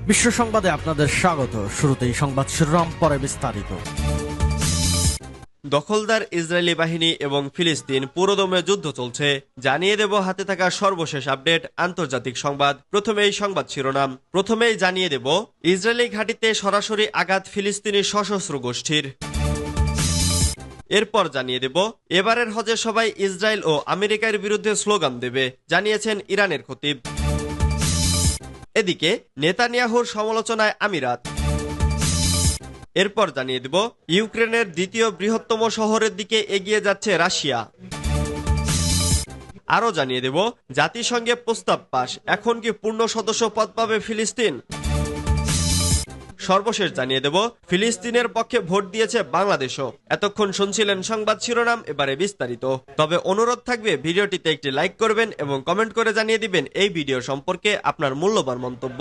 বিশ্ব সংবাদে আপনাদের স্বাগত। শুরুতেই সংবাদ শিরোনাম, পরে বিস্তারিত। দখলদার ইসরায়েলি বাহিনী এবং ফিলিস্তিন পুরোদমে যুদ্ধ চলছে, জানিয়ে দেব হাতে থাকা সর্বশেষ আপডেট আন্তর্জাতিক সংবাদ। প্রথমেই সংবাদ শিরোনাম। প্রথমেই জানিয়ে দেব ইসরায়েলি ঘাঁটিতে সরাসরি আঘাত ফিলিস্তিনি সশস্ত্র গোষ্ঠীর। এরপর জানিয়ে দেব এবারের হজে সবাই ইসরায়েল ও আমেরিকার বিরুদ্ধে স্লোগান দেবে, জানিয়েছেন ইরানের খতিব। এদিকে নেতানিয়াহুর সমালোচনায় আমিরাত। এরপর জানিয়ে দেব ইউক্রেনের দ্বিতীয় বৃহত্তম শহরের দিকে এগিয়ে যাচ্ছে রাশিয়া। আরও জানিয়ে দেব জাতিসংঘে প্রস্তাব পাস, এখন কি পূর্ণ সদস্য পদ পাবে ফিলিস্তিন। সর্বশেষ জানিয়ে দেব ফিলিস্তিনের পক্ষে ভোট দিয়েছে বাংলাদেশও। এতক্ষণ শুনছিলেন সংবাদ শিরোনাম, এবারে বিস্তারিত। তবে অনুরোধ থাকবে ভিডিওটিতে একটি লাইক করবেন এবং কমেন্ট করে জানিয়ে দিবেন এই ভিডিও সম্পর্কে আপনার মূল্যবান মন্তব্য।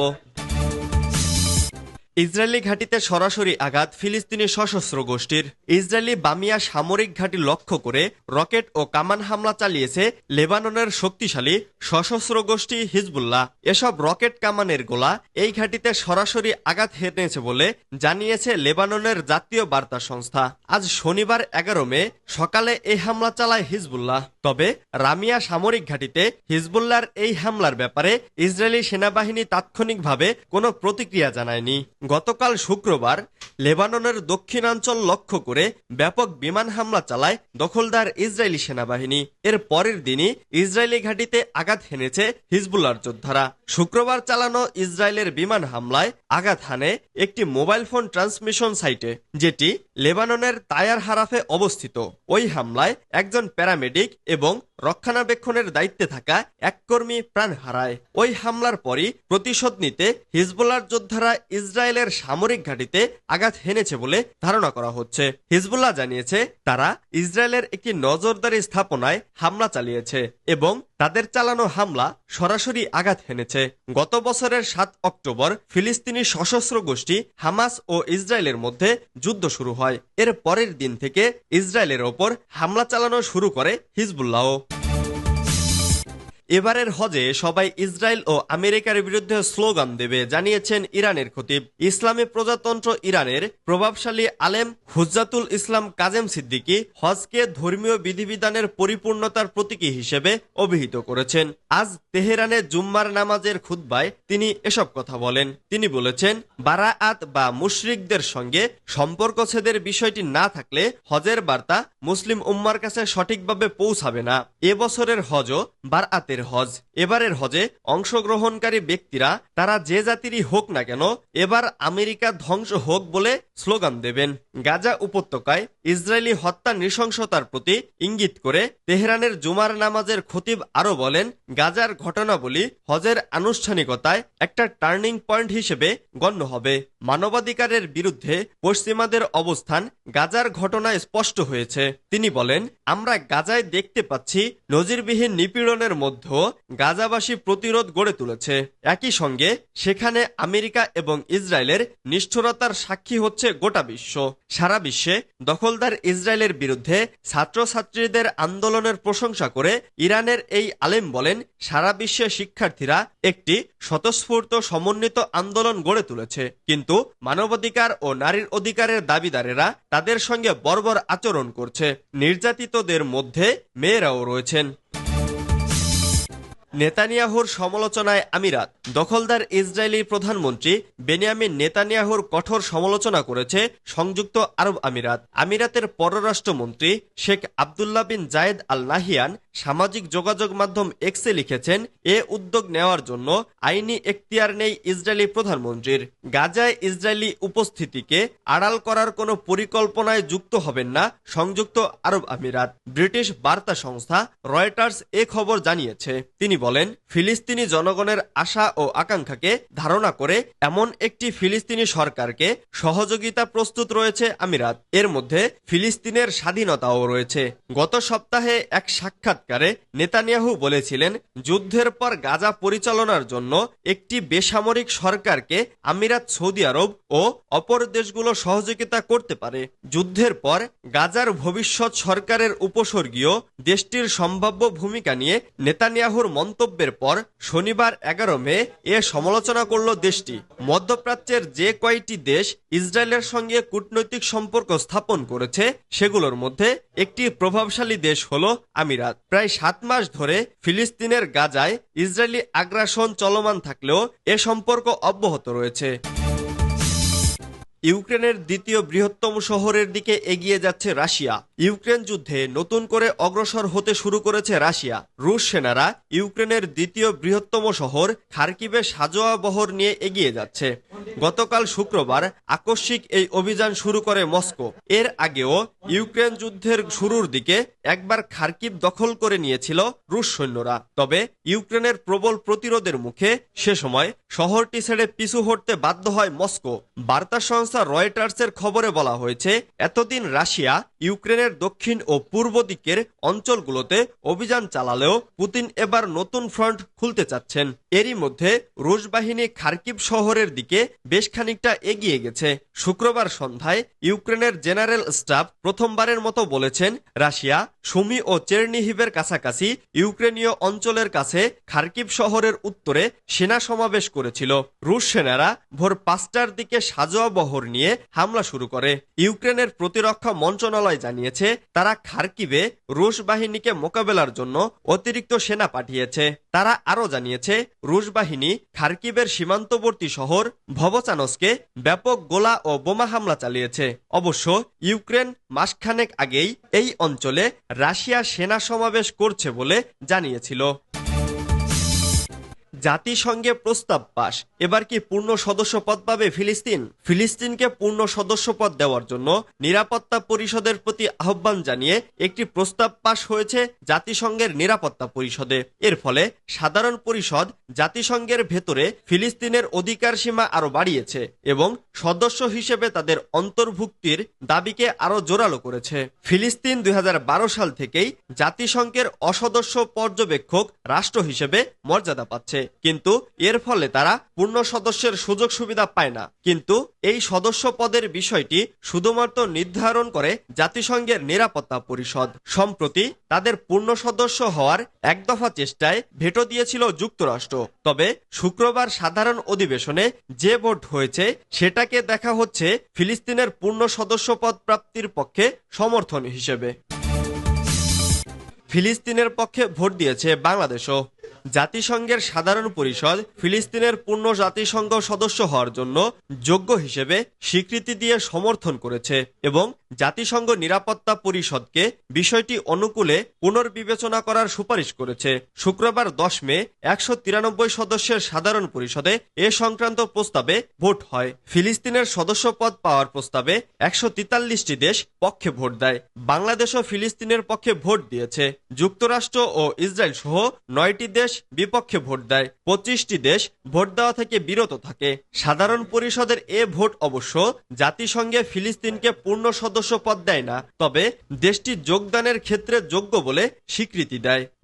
ইসরায়েলি ঘাঁটিতে সরাসরি আঘাত ফিলিস্তিনি সশস্ত্র গোষ্ঠীর। ইসরায়েলি বামিয়া সামরিক ঘাঁটি লক্ষ্য করে রকেট ও কামান হামলা চালিয়েছে লেবাননের শক্তিশালী সশস্ত্র গোষ্ঠী হিজবুল্লাহ। এসব রকেট কামানের গোলা এই ঘাঁটিতে সরাসরি আঘাত হেনেছে বলে জানিয়েছে লেবাননের জাতীয় বার্তা সংস্থা। আজ শনিবার 11 মে সকালে এই হামলা চালায় হিজবুল্লাহ। তবে রামিয়া সামরিক ঘাঁটিতে হিজবুল্লাহর এই হামলার ব্যাপারে ইসরায়েলি সেনাবাহিনী তাৎক্ষণিকভাবে কোনো প্রতিক্রিয়া জানায়নি। গতকাল শুক্রবার লেবাননের দক্ষিণাঞ্চল লক্ষ্য করে ব্যাপক বিমান হামলা চালায় দখলদার ইসরায়েলি সেনাবাহিনী। এর পরের দিনই ইসরায়েলি ঘাঁটিতে আঘাত হেনেছে হিজবুল্লাহর যোদ্ধারা। শুক্রবার চালানো ইসরায়েলের বিমান হামলায় আঘাত হানে একটি মোবাইল ফোন ট্রান্সমিশন সাইটে, যেটি লেবাননের তায়ার হারাফে অবস্থিত। ওই হামলায় একজন প্যারামেডিক এবং রক্ষণাবেক্ষণের দায়িত্বে থাকা এক কর্মী প্রাণ হারায়। ওই হামলার পরই প্রতিশোধ নিতে হিজবুল্লাহর যোদ্ধারা ইসরায়েলের সামরিক ঘাঁটিতে আঘাত হেনেছে বলে ধারণা করা হচ্ছে। হিজবুল্লাহ জানিয়েছে তারা ইসরায়েলের একটি নজরদারি স্থাপনায় হামলা চালিয়েছে এবং তাদের চালানো হামলা সরাসরি আঘাত হেনেছে। গত বছরের 7 অক্টোবর ফিলিস্তিনি সশস্ত্র গোষ্ঠী হামাস ও ইসরায়েলের মধ্যে যুদ্ধ শুরু হয়। এর পরের দিন থেকে ইসরায়েলের ওপর হামলা চালানো শুরু করে হিজবুল্লাহ। এবারের হজে সবাই ইসরায়েল ও আমেরিকার বিরুদ্ধে স্লোগান দেবে, জানিয়েছেন ইরানের খতিব। ইসলামী প্রজাতন্ত্র ইরানের প্রভাবশালী আলেম হুজ্জাতুল ইসলাম কাজেম সিদ্দিকী হজকে ধর্মীয় বিধিবিধানের পরিপূর্ণতার প্রতীকী হিসেবে অভিহিত করেছেন। আজ তেহরানে জুম্মার নামাজের খুতবায় তিনি এসব কথা বলেন। তিনি বলেছেন, বারাআত বা মুশরিকদের সঙ্গে সম্পর্কছেদের বিষয়টি না থাকলে হজের বার্তা মুসলিম উম্মার কাছে সঠিকভাবে পৌঁছাবে না। এবছরের হজও বারআতের হজ। এবারের হজে অংশগ্রহণকারী ব্যক্তিরা তারা যে জাতিরই হোক না কেন এবার আমেরিকা ধ্বংস হোক বলে স্লোগান দেবেন। গাজা উপত্যকায় ইসরায়েলি হত্যা নৃশংসতার প্রতি ইঙ্গিত করে তেহরানের জুমার নামাজের খতিব আরো বলেন, গাজার ঘটনাবলী হজের আনুষ্ঠানিকতায় একটা টার্নিং পয়েন্ট হিসেবে গণ্য হবে। মানবাধিকারের বিরুদ্ধে পশ্চিমাদের অবস্থান গাজার ঘটনায় স্পষ্ট হয়েছে। তিনি বলেন, আমরা গাজায় দেখতে পাচ্ছি নজিরবিহীন নিপীড়নের মধ্যে গাজাবাসী প্রতিরোধ গড়ে তুলেছে। একই সঙ্গে সেখানে আমেরিকা এবং ইসরায়েলের নিষ্ঠুরতার সাক্ষী হচ্ছে গোটা বিশ্ব। সারা বিশ্বে দখলদার ইসরায়েলের বিরুদ্ধে ছাত্রছাত্রীদের আন্দোলনের প্রশংসা করে ইরানের এই আলেম বলেন, সারা বিশ্বে শিক্ষার্থীরা একটি স্বতঃস্ফূর্ত সমন্বিত আন্দোলন গড়ে তুলেছে, কিন্তু মানবাধিকার ও নারীর অধিকারের দাবিদারেরা তাদের সঙ্গে বর্বর আচরণ করছে। নির্যাতিতদের মধ্যে মেয়েরাও রয়েছেন। নেতানিয়াহুর সমালোচনায় আমিরাত। দখলদার ইসরায়েলি প্রধানমন্ত্রী বেনিয়ামিন নেতানিয়াহুর কঠোর সমালোচনা করেছে সংযুক্ত আরব আমিরাত। আমিরাতের পররাষ্ট্রমন্ত্রী শেখ আবদুল্লাহ বিন জায়েদ আল নাহিয়ান সামাজিক যোগাযোগ মাধ্যম এক্সে লিখেছেন, এ উদ্যোগ নেওয়ার জন্য আইনি এখতিয়ার নেই ইসরায়েলি প্রধানমন্ত্রীর। গাজায় ইসরায়েলি উপস্থিতিকে আড়াল করার কোনো পরিকল্পনায় যুক্ত হবেন না সংযুক্ত আরব আমিরাত। ব্রিটিশ বার্তা সংস্থা রয়টার্স এ খবর জানিয়েছে। তিনি বলেন, ফিলিস্তিনি জনগণের আশা ও আকাঙ্ক্ষাকে ধারণা করে এমন একটি ফিলিস্তিনি সরকারকে সহযোগিতা প্রস্তুত রয়েছে আমিরাত। এর মধ্যে ফিলিস্তিনের স্বাধীনতাও রয়েছে। গত সপ্তাহে এক সাক্ষাৎকারে সাক্ষাৎকারে নেতানিয়াহু বলেছিলেন, যুদ্ধের পর গাজা পরিচালনার জন্য একটি বেসামরিক সরকারকে আমিরাত, সৌদি আরব ও অপর দেশগুলো সহযোগিতা করতে পারে। যুদ্ধের পর গাজার ভবিষ্যৎ সরকারের উপসর্গীয় দেশটির সম্ভাব্য ভূমিকা নিয়ে নেতানিয়াহুর মন্তব্যের পর শনিবার 11 মে এ সমালোচনা করল দেশটি। মধ্যপ্রাচ্যের যে কয়টি দেশ ইসরায়েলের সঙ্গে কূটনৈতিক সম্পর্ক স্থাপন করেছে সেগুলোর মধ্যে একটি প্রভাবশালী দেশ হলো আমিরাত। প্রায় 7 মাস ধরে ফিলিস্তিনের গাজায় ইসরায়েলি আগ্রাসন চলমান থাকলেও এ সম্পর্ক অব্যাহত রয়েছে। ইউক্রেনের দ্বিতীয় বৃহত্তম শহরের দিকে এগিয়ে যাচ্ছে রাশিয়া। ইউক্রেন যুদ্ধে নতুন করে অগ্রসর হতে শুরু করেছে রাশিয়া। রুশ সেনারা ইউক্রেনের দ্বিতীয় বৃহত্তম শহর খার্কিভে সাঁজোয়া বহর নিয়ে এগিয়ে যাচ্ছে। গতকাল শুক্রবার আকস্মিক এই অভিযান শুরু করে মস্কো। এর আগেও ইউক্রেন যুদ্ধের শুরুর দিকে একবার খার্কিভ দখল করে নিয়েছিল রুশ সৈন্যরা। তবে ইউক্রেনের প্রবল প্রতিরোধের মুখে সে সময় শহরটি ছেড়ে পিছু হটতে বাধ্য হয় মস্কো। বার্তা সংস্থা রয়টার্সের খবরে বলা হয়েছে, এতদিন রাশিয়া ইউক্রেনের দক্ষিণ ও পূর্ব দিকের অঞ্চলগুলোতে অভিযান চালালেও পুতিন এবার নতুন ফ্রন্ট খুলতে চাচ্ছেন। এরই মধ্যে রুশ বাহিনী খার্কিভ শহরের দিকে বেশ খানিকটা এগিয়ে গেছে। শুক্রবার সন্ধ্যায় ইউক্রেনের জেনারেল স্টাফ প্রথমবারের মতো বলেছেন, রাশিয়া সুমি ও চেরনিহিভের কাছাকাছি ইউক্রেনীয় অঞ্চলের কাছে খার্কিভ শহরের উত্তরে সেনা সমাবেশ করেছিল। রুশ সেনারা ভোর 5টার দিকে সাঁজোয়া বহর নিয়ে হামলা শুরু করে। ইউক্রেনের প্রতিরক্ষা মন্ত্রণালয় জানিয়েছে, তারা খার্কিভে রুশ বাহিনীকে মোকাবেলার জন্য অতিরিক্ত সেনা পাঠিয়েছে। তারা আরও জানিয়েছে, রুশ বাহিনী খার্কিভের সীমান্তবর্তী শহর ভবচানস্কে ব্যাপক গোলা ও বোমা হামলা চালিয়েছে। অবশ্য ইউক্রেন মাসখানেক আগেই এই অঞ্চলে রাশিয়া সেনা সমাবেশ করছে বলে জানিয়েছিল। জাতিসংঘে প্রস্তাব পাশ, এবার কি পূর্ণ সদস্যপদ পাবে ফিলিস্তিন? ফিলিস্তিনকে পূর্ণ সদস্যপদ দেওয়ার জন্য নিরাপত্তা পরিষদের প্রতি আহ্বান জানিয়ে একটি প্রস্তাব পাশ হয়েছে জাতিসংঘের নিরাপত্তা পরিষদে। এর ফলে সাধারণ পরিষদ জাতিসংঘের ভেতরে ফিলিস্তিনের অধিকার সীমা আরো বাড়িয়েছে এবং সদস্য হিসেবে তাদের অন্তর্ভুক্তির দাবিকে আরো জোরালো করেছে। ফিলিস্তিন 2012 সাল থেকেই জাতিসংঘের অসদস্য পর্যবেক্ষক রাষ্ট্র হিসেবে মর্যাদা পাচ্ছে, কিন্তু এর ফলে তারা পূর্ণ সদস্যের সুযোগ সুবিধা পায় না। কিন্তু এই সদস্য পদের বিষয়টি শুধুমাত্র নির্ধারণ করে জাতিসংঘের নিরাপত্তা পরিষদ। সম্প্রতি তাদের পূর্ণ সদস্য হওয়ার এক দফা চেষ্টায় ভেটো দিয়েছিল যুক্তরাষ্ট্র। তবে শুক্রবার সাধারণ অধিবেশনে যে ভোট হয়েছে সেটাকে দেখা হচ্ছে ফিলিস্তিনের পূর্ণ সদস্যপদ প্রাপ্তির পক্ষে সমর্থন হিসেবে। ফিলিস্তিনের পক্ষে ভোট দিয়েছে বাংলাদেশও। জাতিসংঘের সাধারণ পরিষদ ফিলিস্তিনের পূর্ণ জাতিসংঘ সদস্য হওয়ার জন্য যোগ্য হিসেবে স্বীকৃতি দিয়ে সমর্থন করেছে এবং জাতিসংঘ নিরাপত্তা পরিষদকে বিষয়টি অনুকূলে পুনর্বিবেচনা করার সুপারিশ করেছে। শুক্রবার 10 মে 193 সদস্যের সাধারণ পরিষদে এ সংক্রান্ত প্রস্তাবে ভোট হয়। ফিলিস্তিনের সদস্যপদ পাওয়ার প্রস্তাবে 143টি দেশ পক্ষে ভোট দেয়। বাংলাদেশও ফিলিস্তিনের পক্ষে ভোট দিয়েছে। যুক্তরাষ্ট্র ও ইসরায়েল সহ 9টি দেশ বিপক্ষে ভোট দেয়। 25টি দেশ ভোট দেওয়া থেকে বিরত থাকে। সাধারণ পরিষদের এ ভোট অবশ্য জাতিসংঘে ফিলিস্তিনকে পূর্ণ সদস্য পদ দেয় না, তবে দেশটি যোগদানের ক্ষেত্রে যোগ্য বলে স্বীকৃতি দেয়।